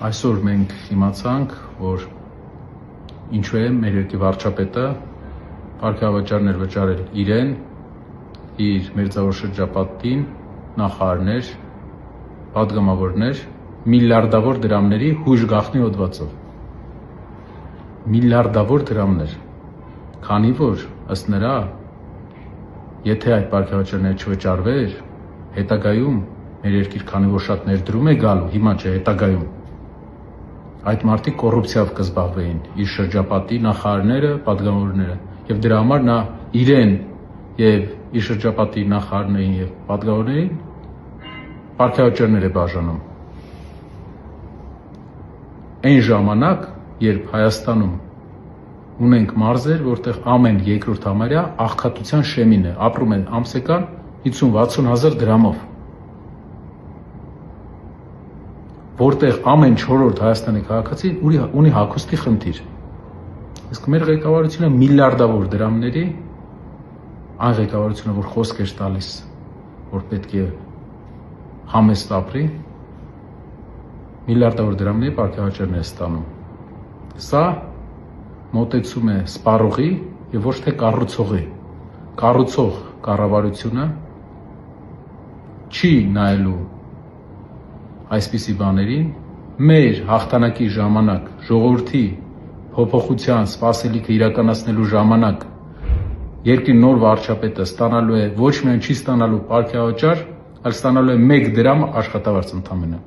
Այսօր մենք իմացանք, որ ինչու է մեր երկրի վարչապետը պարգևավճարներ վճարել իրեն, իր մերձավոր շրջապատին, նախարարներ, պատգամավորներ միլիարդավոր դրամների հույժ գաղտնի հոդվածով։ Միլիարդավոր դրամներ, քանի որ ըստ նրա, եթե այդ պարգևավճարները չվճարվեր, հետագայում մեր երկիր քանի որ շատ ներդրում է գալու, հիմա չէ, հետագայում այդ մարդիկ կոռուպցիայով կզբաղվեին, իր շրջապատի նախարարները, պատգամավորները, եւ դրա համար նա իրեն եւ իր շրջապատի նախարարներին եւ պատգամավորներին պարգևավճարներ է բաժանում։ Այն ժամանակ, երբ Հայաստանում ունենք մարզեր, որտեղ ամեն երկրորդ համարյա աղքատության շեմին է, ապրում են ամսական 50-60 հազար դրամով, որտեղ ամեն չորրորդ Հայաստանի քաղաքացի ունի հագուստի խնդիր։ Իսկ մեր ղեկավարությունը միլիարդավոր դրամների, այն ղեկավարությունը, որ խոսք էր տալիս, որ պետք է համեստ ապրի, միլիարդավոր դրամների պարգևավճարներ է ստանում։ Սա մոտեցում է սպառողի եւ ոչ թե կառուցողի։ Կառուցող կառավարությունը չի նայելու այսպիսի բաներին, մեր հաղթանակի ժամանակ, ժողովրդի փոփոխության սպասելիքը իրականացնելու ժամանակ երկրի նոր վարչապետը ստանալու է ոչ միայն չի ստանալու պարգևավճար, այլ ստանալու է 1 դրամ աշխատավարձ ընդամենը։